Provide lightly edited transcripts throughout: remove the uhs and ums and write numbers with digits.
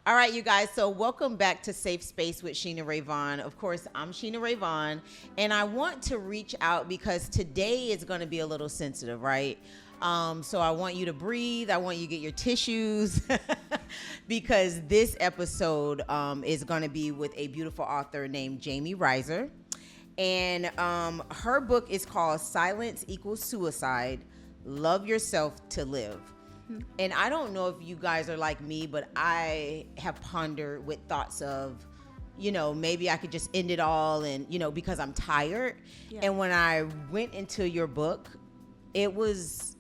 All right, you guys. So welcome back to Safe Space with Sheena Rayvon. Of course, I'm Sheena Rayvon, and I want to reach out because today is going to be a little sensitive, right? So I want you to breathe. I want you to get your tissues because this episode is going to be with a beautiful author named Jamie Ryser. And her book is called Silence Equals Suicide. Love Yourself to Live. And I don't know if you guys are like me, but I have pondered with thoughts of, maybe I could just end it all and, because I'm tired. Yeah. And when I went into your book, I was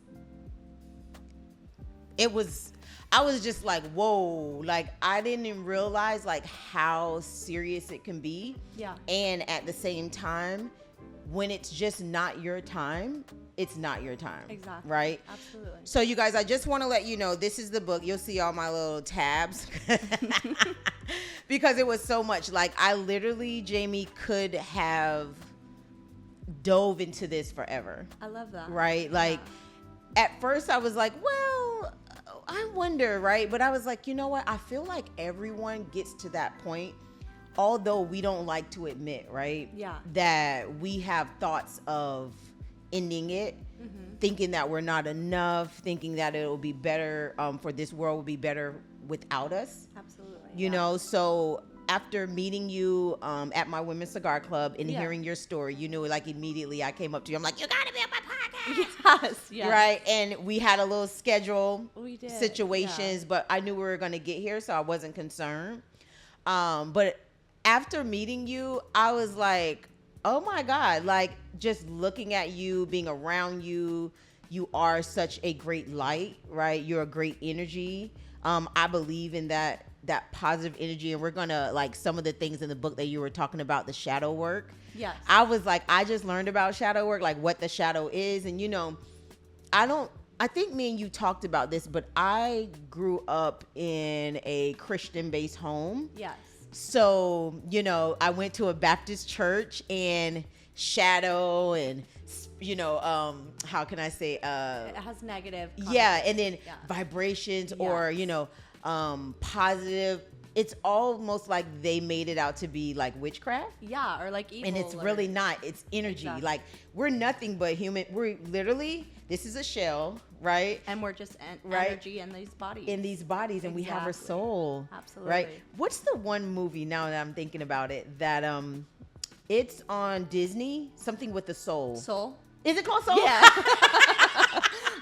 just like, whoa, like I didn't even realize like how serious it can be. Yeah. And at the same time, when it's just not your time, it's not your time. Exactly. Right? Absolutely. So you guys, I just want to let you know, this is the book. You'll see all my little tabs because it was so much. Like I literally, Jamie, could have dove into this forever. I love that. Right? Like at first I was like, well, I wonder, right? But I was like, you know what? I feel like everyone gets to that point, although we don't like to admit, right? Yeah. That we have thoughts of ending it, thinking that we're not enough, thinking that it'll be better, for this world will be better without us. Absolutely. You know, so after meeting you at my Women's Cigar Club and hearing your story, you knew like immediately I came up to you. I'm like, you gotta be on my podcast. Yes. Right. And we had a little schedule situations, but I knew we were going to get here, so I wasn't concerned. But after meeting you, I was like, oh my God, like just looking at you, being around you, you are such a great light, right? You're a great energy. I believe in that positive energy, and we're gonna like some of the things in the book that you were talking about, the shadow work. Yes. I was like, I just learned about shadow work, like what the shadow is. And I think me and you talked about this, but I grew up in a Christian-based home. Yes. So, I went to a Baptist church, and shadow and, how can I say? It has negative. Yeah. And then vibrations or, positive. It's almost like they made it out to be like witchcraft. Yeah. Or like evil. And it's really not. It's energy. Exactly. Like we're nothing but human. We're literally, this is a shell, right? And we're just energy in these bodies. In these bodies. And we have our soul. Absolutely. Right? What's the one movie, now that I'm thinking about it, that it's on Disney, something with the soul. Soul? Is it called Soul? Yeah.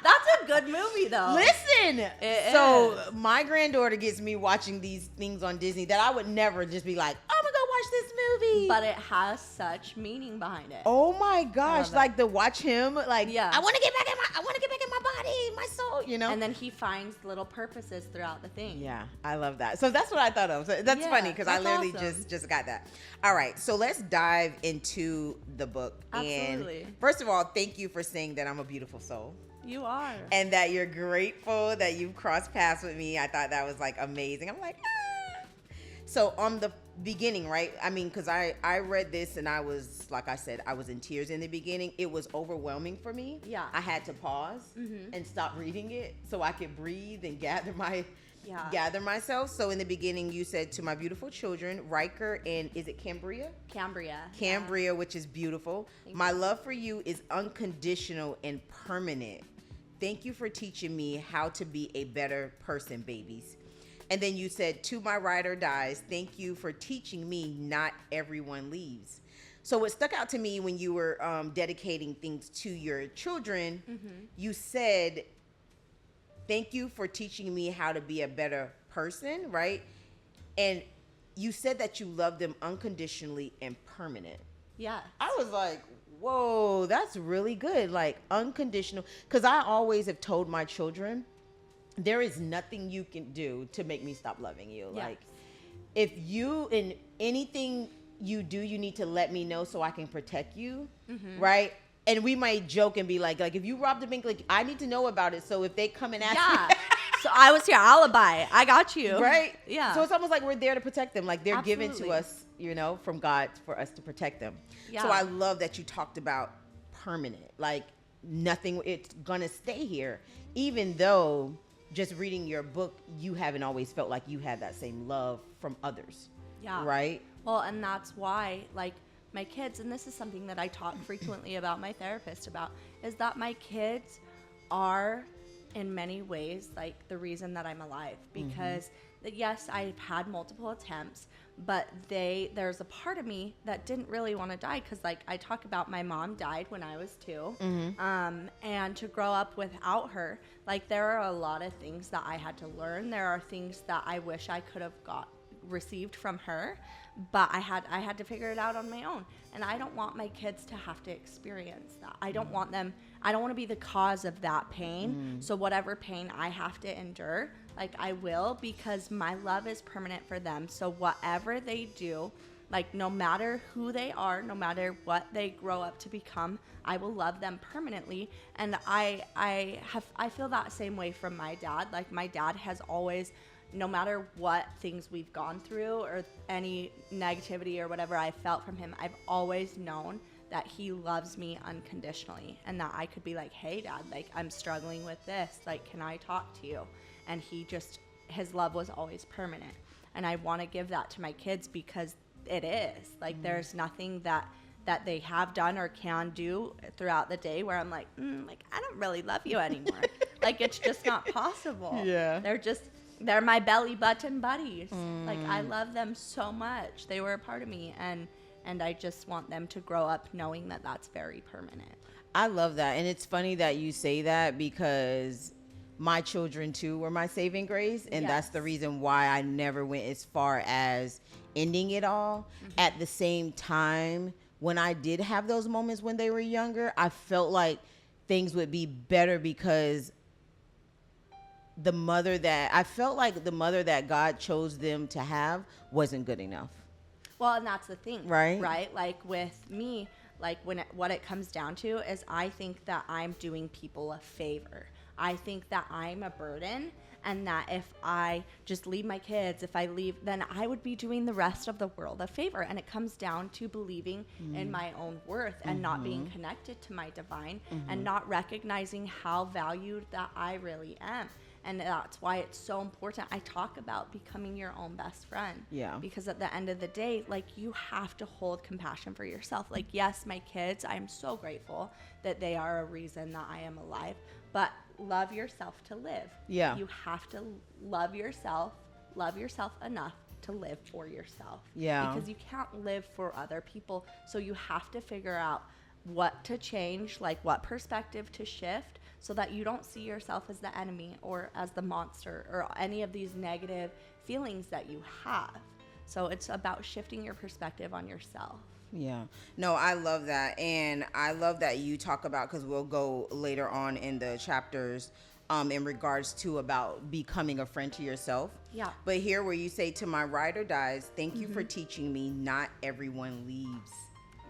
That's a good movie, though. Listen. So my granddaughter gets me watching these things on Disney that I would never just be like, oh my God, watch this movie. But it has such meaning behind it. Oh my gosh. Like to watch him, like, I want to get back in my body, my soul, And then he finds little purposes throughout the thing. Yeah, I love that. So that's what I thought of. So that's funny because I literally just got that. All right. So let's dive into the book. Absolutely. And first of all, thank you for saying that I'm a beautiful soul. You are. And that you're grateful that you've crossed paths with me. I thought that was like amazing. I'm like, So on the beginning, right? I mean, because I read this and I was, like I said, I was in tears in the beginning. It was overwhelming for me. Yeah. I had to pause and stop reading it so I could breathe and gather myself. So in the beginning, you said, to my beautiful children, Riker and is it Cambria? Cambria, which is beautiful. My love for you is unconditional and permanent. Thank you for teaching me how to be a better person, babies. And then you said, to my ride or dies, thank you for teaching me not everyone leaves. So what stuck out to me when you were dedicating things to your children, you said, thank you for teaching me how to be a better person, right? And you said that you love them unconditionally and permanent. Yeah. I was like, whoa, that's really good. Like unconditional. Because I always have told my children, there is nothing you can do to make me stop loving you. Yes. Like if you, in anything you do, you need to let me know so I can protect you. Right? And we might joke and be like if you robbed a bank, like I need to know about it. So if they come and ask me, so I was your alibi. I got you. Right? Yeah. So it's almost like we're there to protect them. Like they're given to us, from God for us to protect them. Yeah. So I love that you talked about permanent. Like nothing, it's gonna stay here. Even though just reading your book, you haven't always felt like you had that same love from others. Yeah. Right? Well, and that's why, like, my kids, and this is something that I talk frequently about my therapist about, is that my kids are in many ways like the reason that I'm alive, because yes, I've had multiple attempts, but there's a part of me that didn't really want to die, because like I talk about, my mom died when I was 2, and to grow up without her, like there are a lot of things that I had to learn. There are things that I wish I could have received from her, but I had to figure it out on my own, and I don't want my kids to have to experience that. I don't want to be the cause of that pain. So whatever pain I have to endure, like I will, because my love is permanent for them. So whatever they do, like no matter who they are, no matter what they grow up to become, I will love them permanently. And I feel that same way from my dad. Like my dad has always, no matter what things we've gone through or any negativity or whatever I felt from him, I've always known that he loves me unconditionally, and that I could be like, hey dad, like I'm struggling with this, like can I talk to you? And his love was always permanent. And I want to give that to my kids, because it is like there's nothing that they have done or can do throughout the day where I'm like, like I don't really love you anymore. Like it's just not possible. Yeah. They're my belly button buddies. Like I love them so much. They were a part of me, and I just want them to grow up knowing that that's very permanent. I love that. And it's funny that you say that, because my children too were my saving grace, and that's the reason why I never went as far as ending it all. At the same time, when I did have those moments when they were younger, I felt like things would be better, because the mother that God chose them to have wasn't good enough. Well, and that's the thing, right? Like with me, like what it comes down to is I think that I'm doing people a favor. I think that I'm a burden, and that if I just leave my kids, if I leave, then I would be doing the rest of the world a favor. And it comes down to believing in my own worth, and not being connected to my divine, and not recognizing how valued that I really am. And that's why it's so important. I talk about becoming your own best friend. Yeah. Because at the end of the day, like you have to hold compassion for yourself. Like, yes, my kids, I am so grateful that they are a reason that I am alive. But love yourself to live. Yeah. You have to love yourself enough to live for yourself. Yeah. Because you can't live for other people. So you have to figure out what to change, like what perspective to shift, so that you don't see yourself as the enemy or as the monster or any of these negative feelings that you have. So it's about shifting your perspective on yourself. Yeah. No, I love that. And I love that you talk about, because we'll go later on in the chapters in regards to about becoming a friend to yourself. Yeah. But here where you say, to my ride or dies, thank you for teaching me not everyone leaves.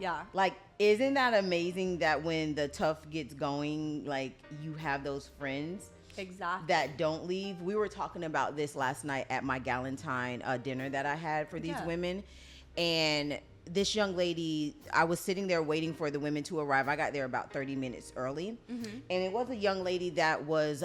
Yeah. Like, isn't that amazing that when the tough gets going, like you have those friends Exactly. that don't leave? We were talking about this last night at my Galentine dinner that I had for these women. And this young lady, I was sitting there waiting for the women to arrive. I got there about 30 minutes early. And it was a young lady that was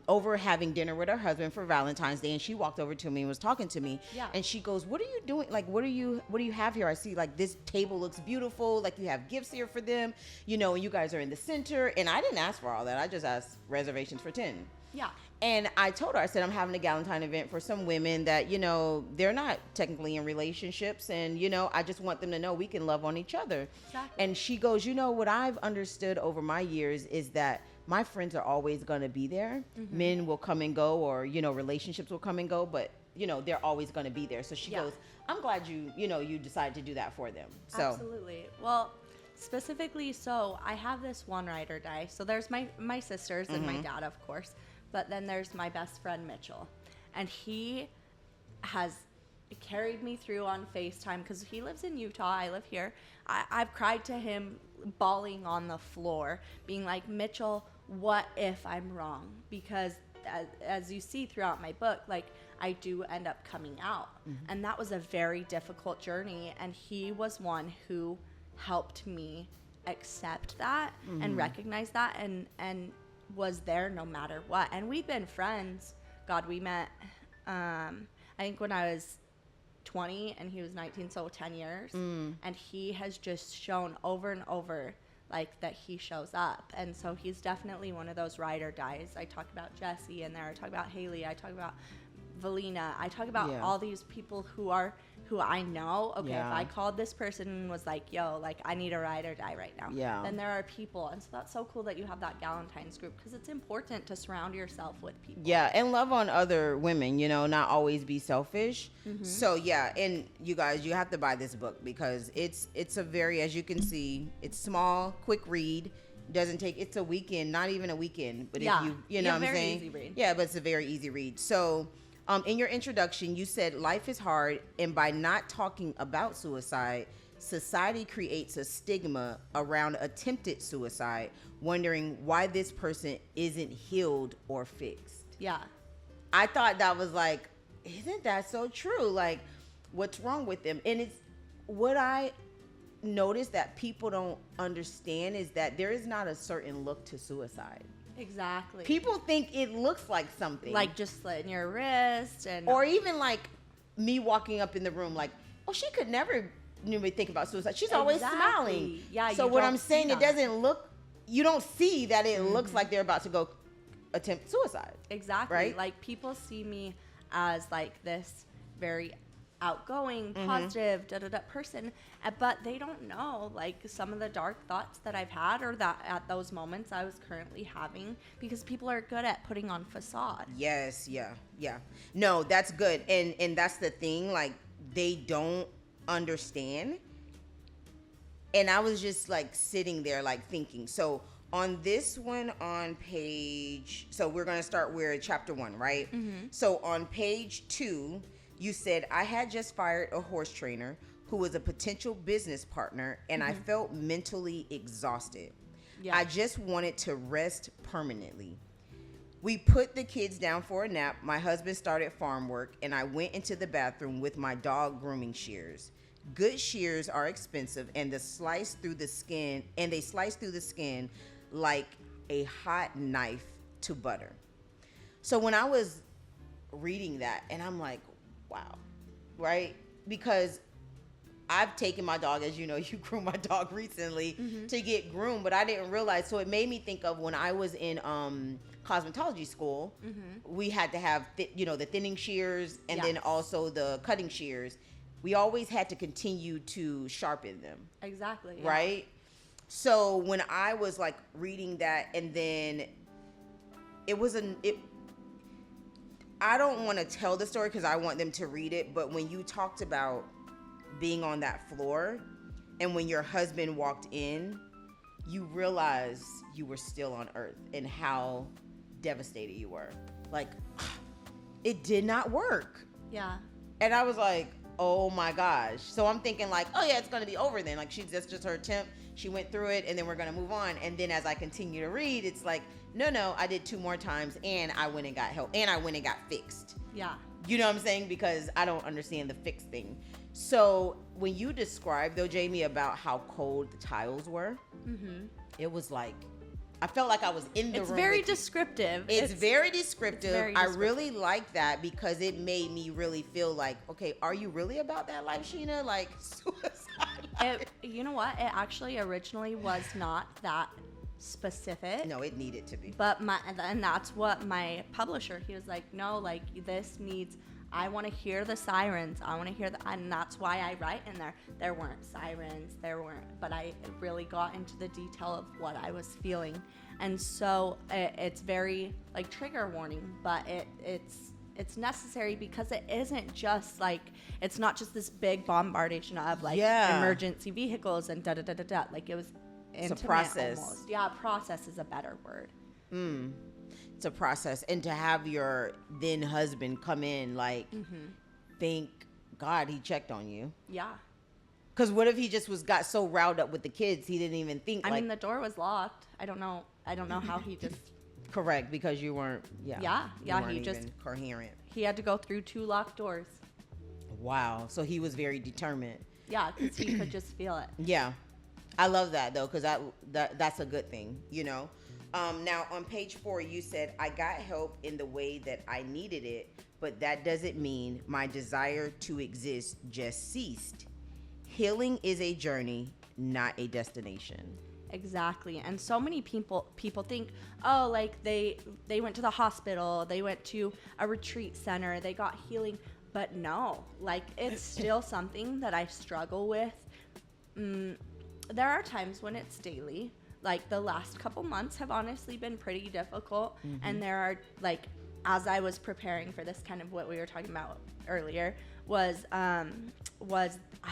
over having dinner with her husband for Valentine's Day. And she walked over to me and was talking to me. Yeah. And she goes, what are you doing? Like, what do you have here? I see like this table looks beautiful. Like you have gifts here for them, you know, and you guys are in the center. And I didn't ask for all that. I just asked reservations for 10. Yeah. And I told her, I said, I'm having a Galentine event for some women that, you know, they're not technically in relationships. And, you know, I just want them to know we can love on each other. Exactly. And she goes, you know, what I've understood over my years is that my friends are always going to be there. Men will come and go, or, you know, relationships will come and go, but, you know, they're always going to be there. So she goes, I'm glad you decided to do that for them. So Absolutely. Well, specifically, so I have this one ride or die. So there's my sisters and my dad, of course. But then there's my best friend, Mitchell. And he has carried me through on FaceTime, because he lives in Utah. I live here. I've cried to him, bawling on the floor, being like, Mitchell, what if I'm wrong? Because as you see throughout my book, like I do end up coming out. And that was a very difficult journey. And he was one who helped me accept that and recognize that and was there no matter what. And we've been friends God, we met, I think when I was 20 and he was 19, so 10 years. And he has just shown over and over, like, that he shows up. And so he's definitely one of those ride or dies. I talk about Jesse in there. I talk about Haley. I talk about Valina. I talk about all these people who I know. Okay, if I called this person and was like, yo, like, I need a ride or die right now, then there are people. And so that's so cool that you have that Galentine's group, because it's important to surround yourself with people. Yeah, and love on other women, you know, not always be selfish. So yeah, and you guys, you have to buy this book because it's a very, as you can see, it's small, quick read. Doesn't take, it's a weekend, not even a weekend, but if you know what I'm saying? Easy read. Yeah, but it's a very easy read. So in your introduction, you said life is hard, and by not talking about suicide, society creates a stigma around attempted suicide, wondering why this person isn't healed or fixed. Yeah. I thought that was like, isn't that so true? Like, what's wrong with them? And it's what I noticed that people don't understand is that there is not a certain look to suicide. Exactly. People think it looks like something. Like just slitting your wrist and... Or even like me walking up in the room like, oh, she could never even think about suicide. She's always smiling. Yeah. So what I'm saying, it doesn't look, you don't see that it looks like they're about to go attempt suicide. Exactly. Right? Like people see me as like this very outgoing, positive, person, but they don't know like some of the dark thoughts that I've had, or that at those moments I was currently having, because people are good at putting on facade. Yes, yeah. No, that's good. And that's the thing, like they don't understand. And I was just like sitting there like thinking. So on this one on page, so we're going to start, we're at chapter 1, right? So on page 2, you said, I had just fired a horse trainer who was a potential business partner, and I felt mentally exhausted. Yeah. I just wanted to rest permanently. We put the kids down for a nap. My husband started farm work, and I went into the bathroom with my dog grooming shears. Good shears are expensive, and they slice through the skin like a hot knife to butter. So when I was reading that, and I'm like, wow, right? Because I've taken my dog, as you know, you groomed my dog recently to get groomed, but I didn't realize. So it made me think of when I was in cosmetology school, we had to have, the thinning shears and then also the cutting shears. We always had to continue to sharpen them. Exactly. Yeah. Right? So when I was like reading that, and then I don't want to tell the story because I want them to read it, but when you talked about being on that floor and when your husband walked in, you realized you were still on earth and how devastated you were. Like, it did not work. Yeah. And I was like, oh my gosh. So I'm thinking like, oh yeah, it's going to be over then. Like that's just her attempt. She went through it and then we're going to move on. And then as I continue to read, it's like, no, I did 2 more times and I went and got help and I went and got fixed. Yeah. You know what I'm saying? Because I don't understand the fix thing. So when you described though, Jamie, about how cold the tiles were, it was like, I felt like I was in the room. It's very descriptive. It's very descriptive. I really like that because it made me really feel like, okay, are you really about that life, Sheena? Like suicide. You know what? It actually originally was not that specific. No, it needed to be. But and that's what my publisher, he was like, no, like this needs, I want to hear the sirens. I want to hear and that's why I write in there. There weren't sirens, but I really got into the detail of what I was feeling. And so it's very like trigger warning, but it's necessary because it isn't just like, it's not just this big bombardation of like emergency vehicles and da-da-da-da-da. Like it was intimate. It's a process. Almost. Yeah, process is a better word. It's a process. And to have your then husband come in, like, thank God he checked on you. Yeah. Because what if he just got so riled up with the kids, he didn't even think. I mean, the door was locked. I don't know how he just. Correct, because you weren't. Yeah. He just even coherent. He had to go through 2 locked doors. Wow. So he was very determined. Yeah, because he could just feel it. Yeah. I love that though, because that's a good thing, you know. Now, on page 4, you said, I got help in the way that I needed it, but that doesn't mean my desire to exist just ceased. Healing is a journey, not a destination. Exactly. And so many people think, oh, like they went to the hospital, they went to a retreat center, they got healing. But no, like it's still something that I struggle with. There are times when it's daily. Like the last couple months have honestly been pretty difficult. And there are, like, as I was preparing for this, kind of what we were talking about earlier was I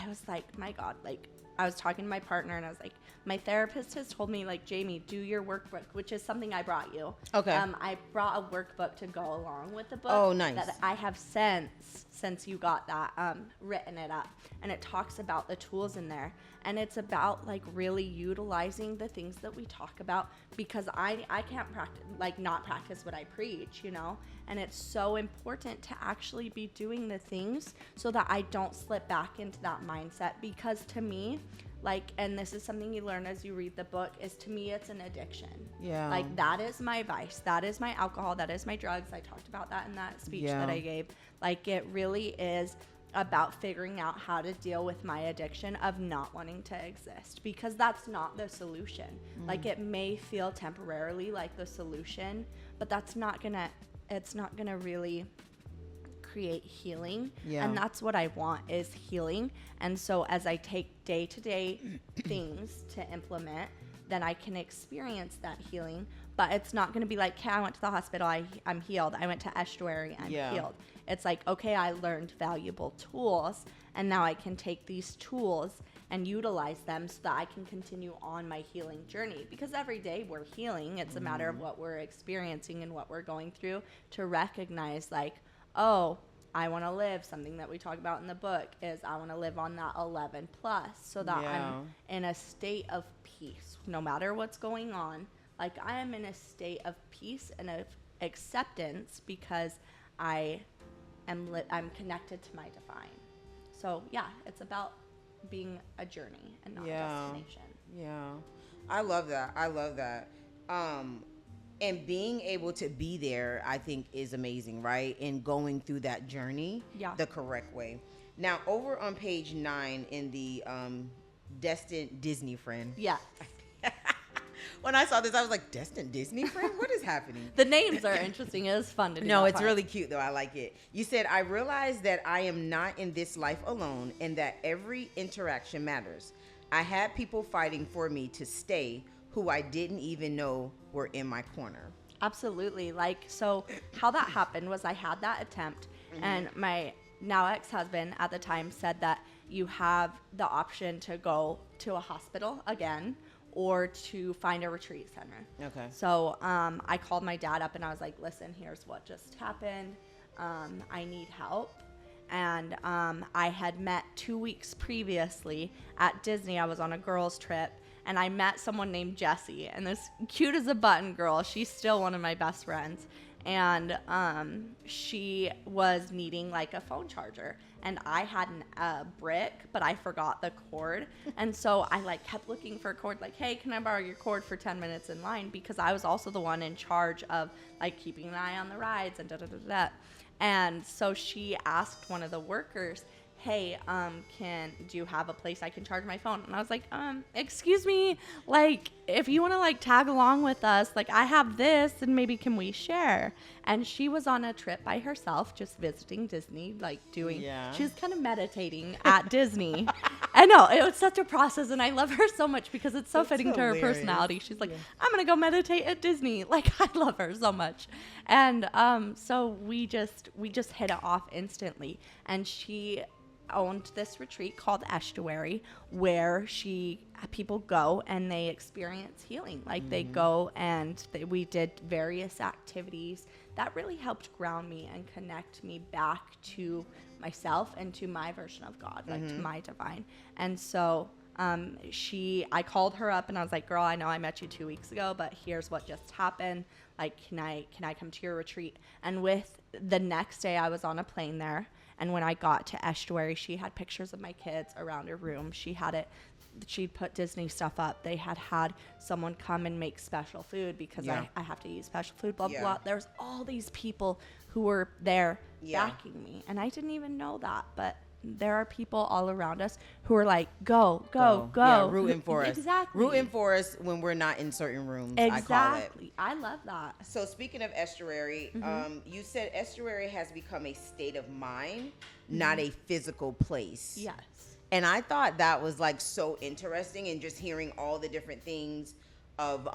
was like, my God, like I was talking to my partner and I was like, my therapist has told me, like, Jamie, do your workbook, which is something I brought you. Okay. I brought a workbook to go along with the book. Oh, nice. That I have since you got that, written it up. And it talks about the tools in there. And it's about, like, really utilizing the things that we talk about, because I can't practice, like, not practice what I preach, you know? And it's so important to actually be doing the things so that I don't slip back into that mindset, because to me, like, and this is something you learn as you read the book, is to me it's an addiction. Yeah. Like, that is my vice, that is my alcohol, that is my drugs. I talked about that in that speech that I gave. Like, it really is about figuring out how to deal with my addiction of not wanting to exist, because that's not the solution. Like, it may feel temporarily like the solution, but it's not gonna really create healing. And that's what I want, is healing. And so as I take day-to-day things to implement, then I can experience that healing. But it's not going to be like, okay, I went to the hospital, I'm healed. I went to estuary, I'm healed. It's like, okay, I learned valuable tools, and now I can take these tools and utilize them so that I can continue on my healing journey. Because every day we're healing. It's a matter of what we're experiencing and what we're going through, to recognize, like, oh, I want to live. Something that we talk about in the book is I want to live on that 11 plus, so that I'm in a state of peace no matter what's going on. Like, I am in a state of peace and of acceptance because I'm connected to my divine. So yeah, it's about being a journey and not a destination. Yeah. I love that. And being able to be there, I think, is amazing, right? And going through that journey the correct way. Now, over on page 9 in the Destined Disney Friend. Yeah. When I saw this, I was like, Destined Disney Friend? What is happening? The names are interesting. It was fun to do. No, it's really cute, though. I like it. You said, I realize that I am not in this life alone, and that every interaction matters. I had people fighting for me to stay who I didn't even know were in my corner. Absolutely. Like, so how that happened was I had that attempt, and my now ex-husband at the time said that you have the option to go to a hospital again or to find a retreat center. Okay. So I called my dad up and I was like, listen, here's what just happened. I need help. And I had met 2 weeks previously at Disney. I was on a girls' trip, and I met someone named Jessie, and this cute as a button girl. She's still one of my best friends. And she was needing like a phone charger, and I had a brick, but I forgot the cord. And so I like kept looking for a cord, like, hey, can I borrow your cord for 10 minutes in line? Because I was also the one in charge of like keeping an eye on the rides and da-da-da-da. And so she asked one of the workers, hey, do you have a place I can charge my phone? And I was like, excuse me, like, if you want to like tag along with us, like, I have this, and maybe can we share? And she was on a trip by herself, just visiting Disney, like she was kind of meditating at Disney. I know, it was such a process, and I love her so much because it's so fitting to her personality. She's like, I'm going to go meditate at Disney. Like, I love her so much. And so we just hit it off instantly. And she owned this retreat called Estuary, where people go and they experience healing. Like, they go and we did various activities that really helped ground me and connect me back to myself and to my version of God, like to my divine. And so I called her up and I was like, girl, I know I met you 2 weeks ago, but here's what just happened. Like, can I come to your retreat? And with the next day I was on a plane there. And when I got to Estuary, she had pictures of my kids around her room. She had it she'd put Disney stuff up. They had someone come and make special food because I have to use special food, blah, blah, blah. There's all these people who were there backing me. And I didn't even know that. But there are people all around us who are like, go. Yeah, rooting for us. Exactly. Rooting for us when we're not in certain rooms, Exactly. I call it. I love that. So speaking of estuary, you said estuary has become a state of mind, not a physical place. Yes. And I thought that was like so interesting, and just hearing all the different things of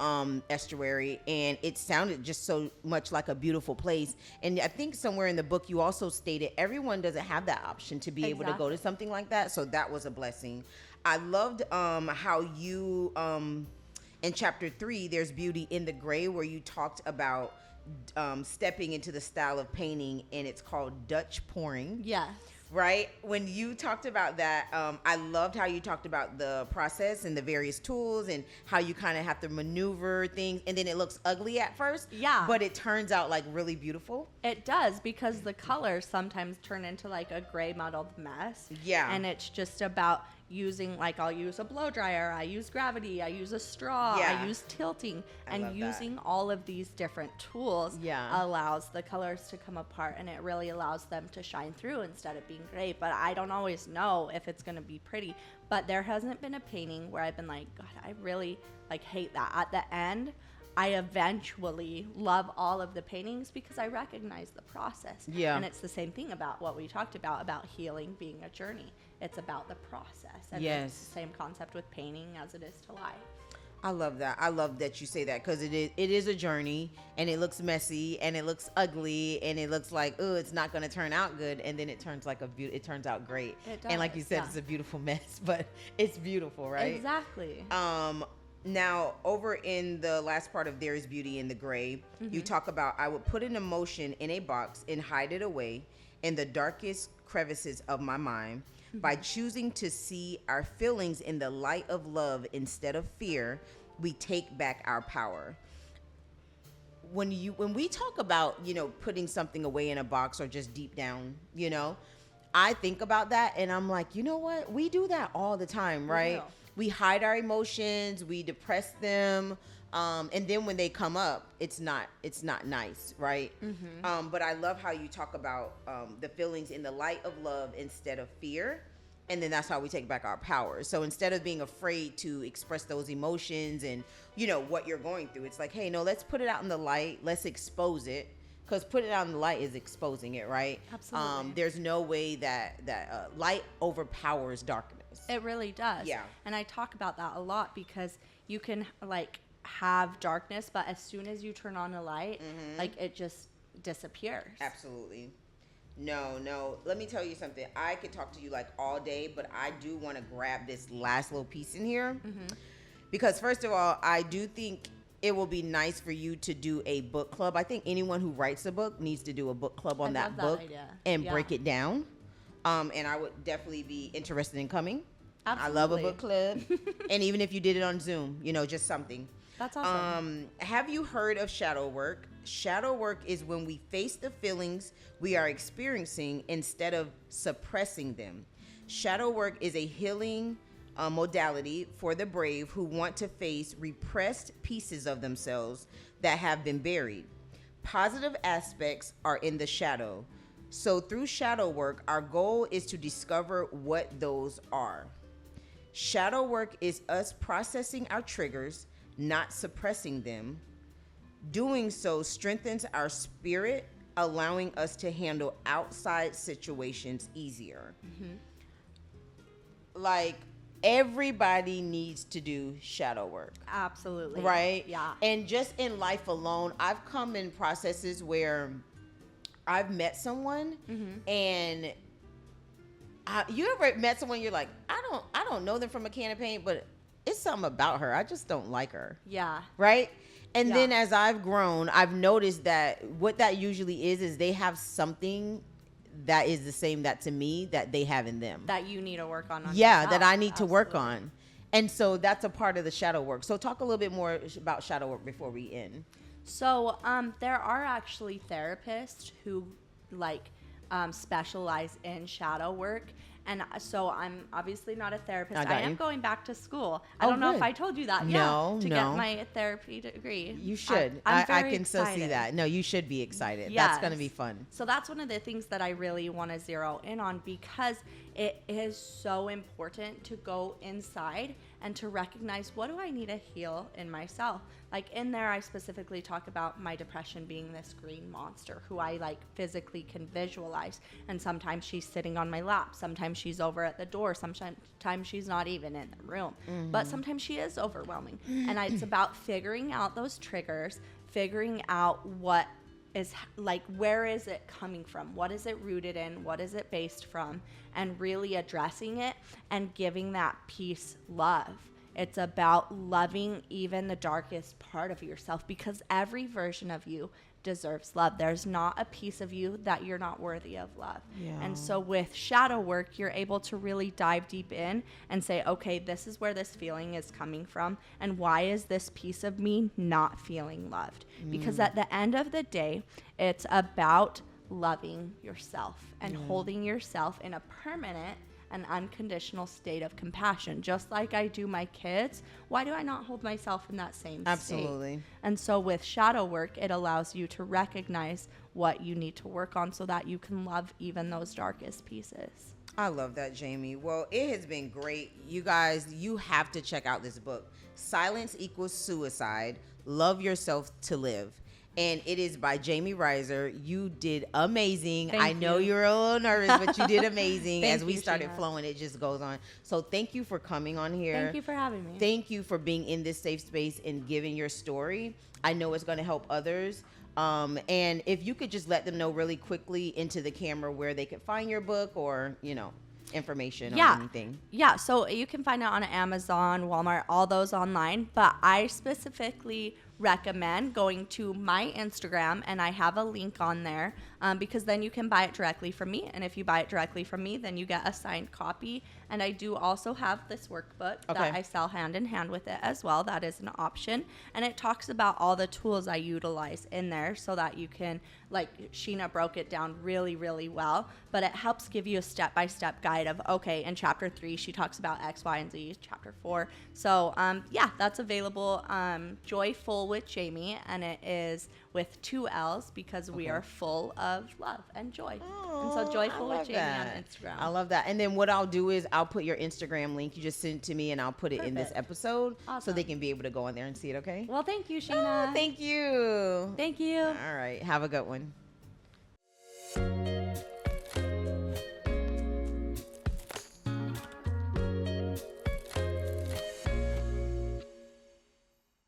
estuary, and it sounded just so much like a beautiful place. And I think somewhere in the book you also stated everyone doesn't have that option to be able to go to something like that, so that was a blessing. I loved how you in chapter 3 there's beauty in the gray, where you talked about stepping into the style of painting, and it's called Dutch pouring. Yes. Right? When you talked about that, I loved how you talked about the process and the various tools and how you kind of have to maneuver things, and then it looks ugly at first. Yeah. But it turns out like really beautiful. It does, because the colors sometimes turn into like a gray muddled mess. Yeah. And it's just about using, like, I'll use a blow dryer, I use gravity, I use a straw, I use tilting, and using all of these different tools allows the colors to come apart, and it really allows them to shine through instead of being gray. But I don't always know if it's going to be pretty. But there hasn't been a painting where I've been like, God, I really like hate that. At the end, I eventually love all of the paintings because I recognize the process. Yeah. And it's the same thing about what we talked about healing being a journey. It's about the process. And Yes. it's the same concept with painting as it is to life. I love that. I love that you say that, because it is a journey, and it looks messy, and it looks ugly, and it looks like, oh, it's not going to turn out good, and then it turns like it turns out great. It does, and like you said, it's a beautiful mess, but it's beautiful, right? Exactly. Now, over in the last part of There is Beauty in the Gray, you talk about, I would put an emotion in a box and hide it away in the darkest crevices of my mind. By choosing to see our feelings in the light of love instead of fear, we take back our power. When we talk about, putting something away in a box or just deep down, I think about that, and I'm like, you know what? We do that all the time, right? We hide our emotions, we depress them, and then when they come up, it's not nice, right? But I love how you talk about the feelings in the light of love instead of fear, and then that's how we take back our power. So instead of being afraid to express those emotions and what you're going through, it's like, hey, no, let's put it out in the light, let's expose it, because putting it out in the light is exposing it, right? Absolutely. There's no way that light overpowers darkness. It really does. Yeah. And I talk about that a lot, because you can like have darkness, but as soon as you turn on a light, like it just disappears. Absolutely. No. Let me tell you something. I could talk to you like all day, but I do want to grab this last little piece in here. Because first of all, I do think it will be nice for you to do a book club. I think anyone who writes a book needs to do a book club on that book and break it down. And I would definitely be interested in coming. Absolutely. I love a book club. And even if you did it on Zoom, just something. That's awesome. Have you heard of shadow work? Shadow work is when we face the feelings we are experiencing instead of suppressing them. Shadow work is a healing modality for the brave who want to face repressed pieces of themselves that have been buried. Positive aspects are in the shadow. So through shadow work, our goal is to discover what those are. Shadow work is us processing our triggers, not suppressing them. Doing so strengthens our spirit, allowing us to handle outside situations easier. Like, everybody needs to do shadow work. Absolutely. Right? Yeah. And just in life alone, I've come in processes where I've met someone and you ever met someone you're like, I don't know them from a can of paint, but it's something about her. I just don't like her. Yeah. Right? And then as I've grown, I've noticed that what that usually is they have something that is the same that to me that they have in them. That you need to work on yourself. That I need to work on. And so that's a part of the shadow work. So talk a little bit more about shadow work before we end. So there are actually therapists who specialize in shadow work, And so I'm obviously not a therapist. I am you. going back to school. I Oh, don't know good. if I told you that. No, to no. get my therapy degree. You should. I'm I very can still see excited. that. No, you should be excited. Yes. That's going to be fun. So that's one of the things that I really want to zero in on, because it is so important to go inside and to recognize, what do I need to heal in myself? Like in there, I specifically talk about my depression being this green monster who I like physically can visualize. And sometimes she's sitting on my lap. Sometimes she's over at the door. Sometimes she's not even in the room. But sometimes she is overwhelming. And it's about figuring out those triggers, figuring out what is like, where is it coming from? What is it rooted in? What is it based from? And really addressing it and giving that piece love. It's about loving even the darkest part of yourself, because every version of you deserves love. There's not a piece of you that you're not worthy of love. Yeah. And so with shadow work, you're able to really dive deep in and say, okay, this is where this feeling is coming from, and why is this piece of me not feeling loved? Because at the end of the day, it's about loving yourself and holding yourself in a permanent and unconditional state of compassion. Just like I do my kids, why do I not hold myself in that same state? Absolutely. And so with shadow work, it allows you to recognize what you need to work on so that you can love even those darkest pieces. I love that, Jamie. Well, it has been great. You guys, you have to check out this book, Silence Equals Suicide, Love Yourself to Live. And it is by Jamie Ryser. You did amazing. I know you were a little nervous, but you did amazing. As we started flowing, it just goes on. So thank you for coming on here. Thank you for having me. Thank you for being in this safe space and giving your story. I know it's going to help others. And if you could just let them know really quickly into the camera where they could find your book, or, you know, information or anything. Yeah, so you can find it on Amazon, Walmart, all those online. But I specifically recommend going to my Instagram, and I have a link on there, because then you can buy it directly from me. And if you buy it directly from me, then you get a signed copy. And I do also have this workbook that I sell hand in hand with it as well. That is an option. And it talks about all the tools I utilize in there so that you can, like Sheena broke it down really, really well. But it helps give you a step-by-step guide of, okay, in chapter 3, she talks about X, Y, and Z, chapter 4. So, yeah, that's available. Joyful with Jamie, and it is with 2 L's because we are full of love and joy. And so Joyful with Jamie on Instagram. I love that. And then what I'll do is I'll put your Instagram link. You just send it to me, and I'll put it in this episode so they can be able to go on there and see it, okay? Well, thank you, Sheena. Thank you. Thank you. All right. Have a good one.